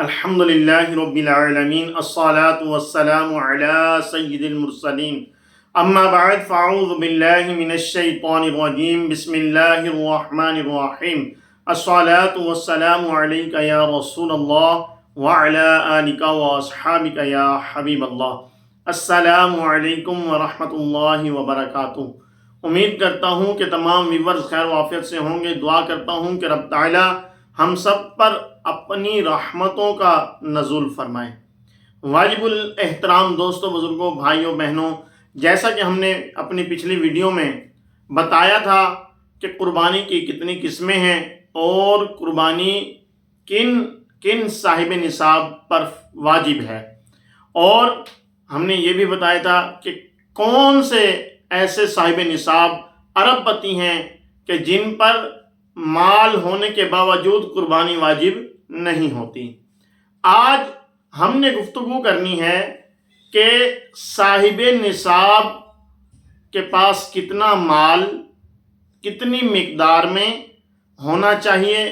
الحمدللہ رب العالمین الصلاة والسلام علی سید المرسلین اما بعد فاعوذ باللہ من الشیطان الرجیم بسم اللہ الرحمن الرحیم الصلاة والسلام علیک یا رسول اللہ وعلی آلک واصحابک یا حبیب اللہ۔ السلام علیکم ورحمۃ اللہ وبرکاتہ۔ امید کرتا ہوں کہ تمام ویورز خیر و عافیت سے ہوں گے۔ دعا کرتا ہوں کہ رب تعالی ہم سب پر اپنی رحمتوں کا نزول فرمائے۔ واجب الاحترام دوستوں، بزرگوں، بھائیوں، بہنوں، جیسا کہ ہم نے اپنی پچھلی ویڈیو میں بتایا تھا کہ قربانی کی کتنی قسمیں ہیں اور قربانی کن کن صاحب نصاب پر واجب ہے، اور ہم نے یہ بھی بتایا تھا کہ کون سے ایسے صاحب نصاب ارب پتی ہیں کہ جن پر مال ہونے کے باوجود قربانی واجب نہیں ہوتی۔ آج ہم نے گفتگو کرنی ہے کہ صاحب نصاب کے پاس کتنا مال کتنی مقدار میں ہونا چاہیے،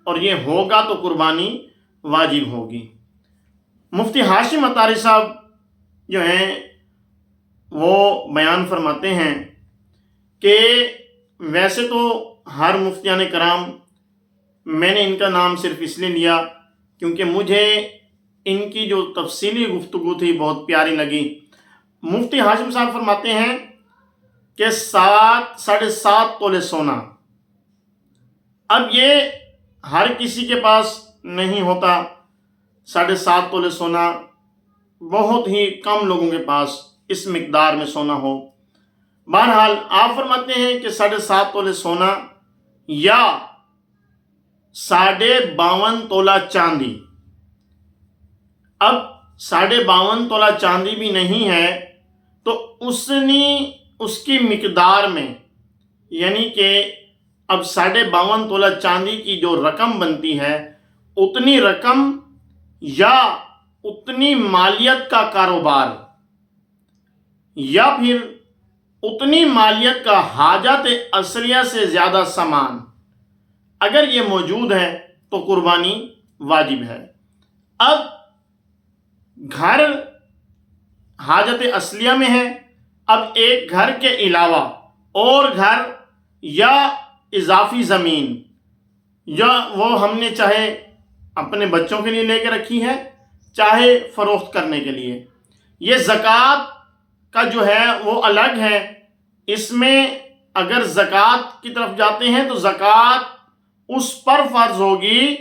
اور یہ ہوگا تو قربانی واجب ہوگی۔ مفتی ہاشم عطاری صاحب جو ہیں وہ بیان فرماتے ہیں کہ ویسے تو ہر مفتیان کرام، میں نے ان کا نام صرف اس لیے لیا کیونکہ مجھے ان کی جو تفصیلی گفتگو تھی بہت پیاری لگی۔ مفتی ہاشم صاحب فرماتے ہیں کہ 7.5 تولے سونا، اب یہ ہر کسی کے پاس نہیں ہوتا۔ 7.5 تولے سونا بہت ہی کم لوگوں کے پاس اس مقدار میں سونا ہو۔ بہرحال آپ فرماتے ہیں کہ 7.5 تولے سونا یا 52.5 تولہ چاندی۔ اب 52.5 تولہ چاندی بھی نہیں ہے تو اس کی مقدار میں، یعنی کہ اب 52.5 تولہ چاندی کی جو رقم بنتی ہے، اتنی رقم یا اتنی مالیت کا کاروبار یا پھر اتنی مالیت کا حاجت اصلیہ سے زیادہ سامان اگر یہ موجود ہے تو قربانی واجب ہے۔ اب گھر حاجت اصلیہ میں ہے، اب ایک گھر کے علاوہ اور گھر یا اضافی زمین، یا وہ ہم نے چاہے اپنے بچوں کے لیے لے کے رکھی ہے چاہے فروخت کرنے کے لیے، یہ زکوٰۃ کا جو ہے وہ الگ ہے۔ اس میں اگر زکوٰۃ کی طرف جاتے ہیں تو زکوٰۃ اس پر فرض ہوگی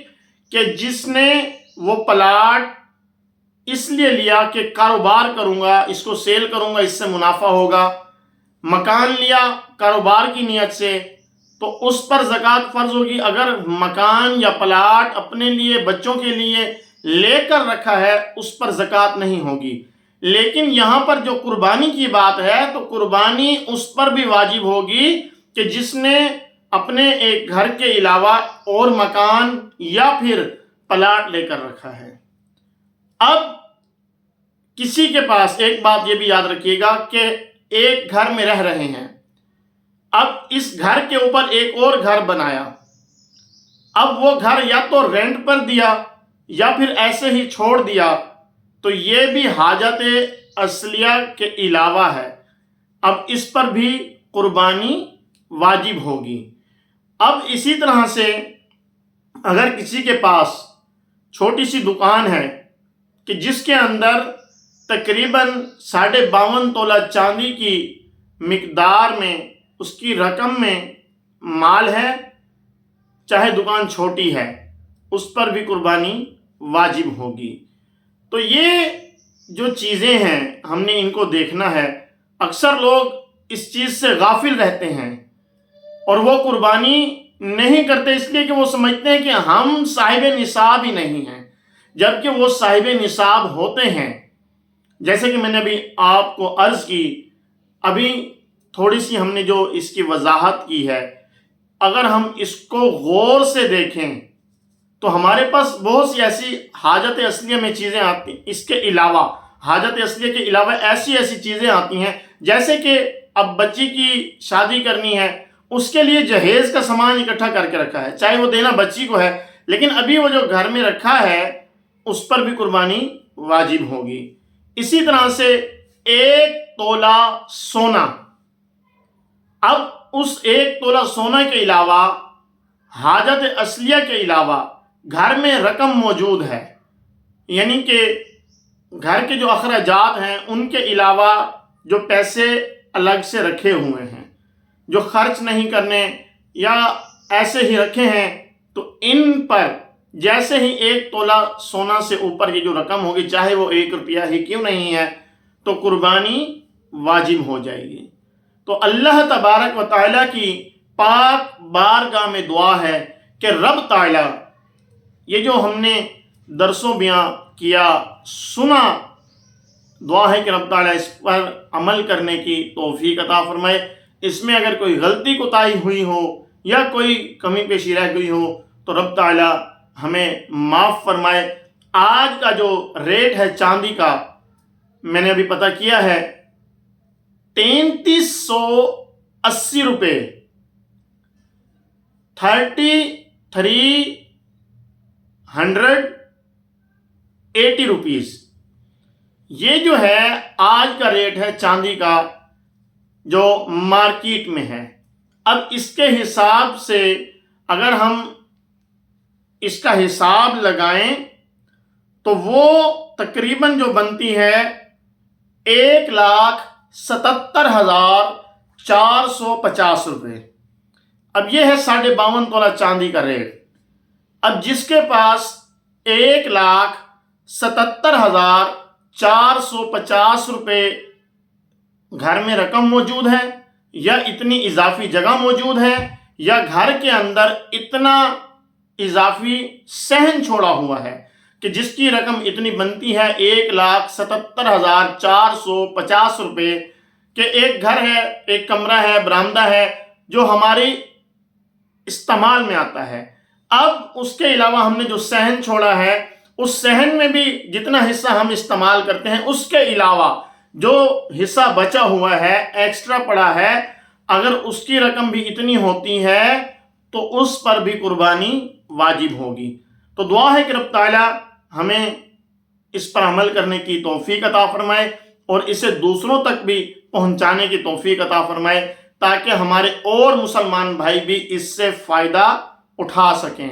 کہ جس نے وہ پلاٹ اس لیے لیا کہ کاروبار کروں گا، اس کو سیل کروں گا، اس سے منافع ہوگا۔ مکان لیا کاروبار کی نیت سے تو اس پر زکوٰۃ فرض ہوگی۔ اگر مکان یا پلاٹ اپنے لیے بچوں کے لیے لے کر رکھا ہے اس پر زکوٰۃ نہیں ہوگی۔ لیکن یہاں پر جو قربانی کی بات ہے تو قربانی اس پر بھی واجب ہوگی کہ جس نے اپنے ایک گھر کے علاوہ اور مکان یا پھر پلاٹ لے کر رکھا ہے۔ اب کسی کے پاس ایک بات یہ بھی یاد رکھیے گا کہ ایک گھر میں رہ رہے ہیں، اب اس گھر کے اوپر ایک اور گھر بنایا، اب وہ گھر یا تو رینٹ پر دیا یا پھر ایسے ہی چھوڑ دیا تو یہ بھی حاجت اصلیہ کے علاوہ ہے، اب اس پر بھی قربانی واجب ہوگی۔ اب اسی طرح سے اگر کسی کے پاس چھوٹی سی دکان ہے کہ جس کے اندر تقریباً 52.5 تولہ چاندی کی مقدار میں، اس کی رقم میں مال ہے، چاہے دکان چھوٹی ہے، اس پر بھی قربانی واجب ہوگی۔ تو یہ جو چیزیں ہیں ہم نے ان کو دیکھنا ہے۔ اکثر لوگ اس چیز سے غافل رہتے ہیں اور وہ قربانی نہیں کرتے اس لیے کہ وہ سمجھتے ہیں کہ ہم صاحب نصاب ہی نہیں ہیں، جبکہ وہ صاحب نصاب ہوتے ہیں۔ جیسے کہ میں نے ابھی آپ کو عرض کی، ابھی تھوڑی سی ہم نے جو اس کی وضاحت کی ہے، اگر ہم اس کو غور سے دیکھیں تو ہمارے پاس بہت سی ایسی حاجت اصلیہ میں چیزیں آتی ہیں، اس کے علاوہ حاجت اصلیہ کے علاوہ ایسی چیزیں آتی ہیں، جیسے کہ اب بچی کی شادی کرنی ہے، اس کے لیے جہیز کا سامان اکٹھا کر کے رکھا ہے، چاہے وہ دینا بچی کو ہے، لیکن ابھی وہ جو گھر میں رکھا ہے اس پر بھی قربانی واجب ہوگی۔ اسی طرح سے 1 تولہ سونا، اب اس 1 تولہ سونا کے علاوہ حاجت اصلیہ کے علاوہ گھر میں رقم موجود ہے، یعنی کہ گھر کے جو اخراجات ہیں ان کے علاوہ جو پیسے الگ سے رکھے ہوئے ہیں جو خرچ نہیں کرنے یا ایسے ہی رکھے ہیں، تو ان پر جیسے ہی 1 تولہ سونا سے اوپر یہ جو رقم ہوگی، چاہے وہ 1 روپیہ ہی کیوں نہیں ہے، تو قربانی واجب ہو جائے گی۔ تو اللہ تبارک و تعالیٰ کی پاک بارگاہ میں دعا ہے کہ رب تعالیٰ یہ جو ہم نے درس و بیان کیا سنا، دعا ہے کہ رب تعالیٰ اس پر عمل کرنے کی توفیق عطا فرمائے۔ اس میں اگر کوئی غلطی کوتاہی ہوئی ہو یا کوئی کمی پیشی رہ گئی ہو تو رب تعالیٰ ہمیں معاف فرمائے۔ آج کا جو ریٹ ہے چاندی کا، میں نے ابھی پتہ کیا ہے 3380 روپے، 3380 روپیز، یہ جو ہے آج کا ریٹ ہے چاندی کا جو مارکیٹ میں ہے۔ اب اس کے حساب سے اگر ہم اس کا حساب لگائیں تو وہ تقریباً جو بنتی ہے 1,77,450 روپے۔ اب یہ ہے 52.5 تولہ چاندی کا ریٹ۔ اب جس کے پاس 1,77,450 روپے گھر میں رقم موجود ہے، یا اتنی اضافی جگہ موجود ہے، یا گھر کے اندر اتنا اضافی صحن چھوڑا ہوا ہے کہ جس کی رقم اتنی بنتی ہے 1,77,450 روپے، کہ ایک گھر ہے، ایک کمرہ ہے، برآمدہ ہے جو ہماری استعمال میں آتا ہے۔ اب اس کے علاوہ ہم نے جو صحن چھوڑا ہے، اس صحن میں بھی جتنا حصہ ہم استعمال کرتے ہیں، اس کے علاوہ جو حصہ بچا ہوا ہے، ایکسٹرا پڑا ہے، اگر اس کی رقم بھی اتنی ہوتی ہے تو اس پر بھی قربانی واجب ہوگی۔ تو دعا ہے کہ رب تعالیٰ ہمیں اس پر عمل کرنے کی توفیق عطا فرمائے اور اسے دوسروں تک بھی پہنچانے کی توفیق عطا فرمائے، تاکہ ہمارے اور مسلمان بھائی بھی اس سے فائدہ اٹھا سکیں۔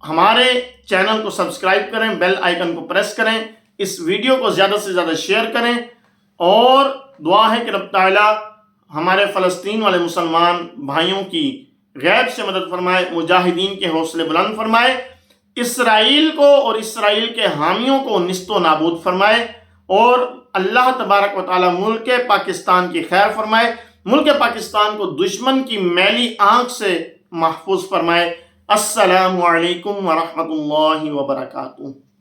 ہمارے چینل کو سبسکرائب کریں، بیل آئیکن کو پریس کریں، اس ویڈیو کو زیادہ سے زیادہ شیئر کریں، اور دعا ہے کہ رب تعالیٰ ہمارے فلسطین والے مسلمان بھائیوں کی غیب سے مدد فرمائے، مجاہدین کے حوصلے بلند فرمائے، اسرائیل کو اور اسرائیل کے حامیوں کو نیست و نابود فرمائے، اور اللہ تبارک و تعالیٰ ملک پاکستان کی خیر فرمائے، ملک پاکستان کو دشمن کی میلی آنکھ سے محفوظ فرمائے۔ السلام علیکم ورحمۃ اللہ وبرکاتہ۔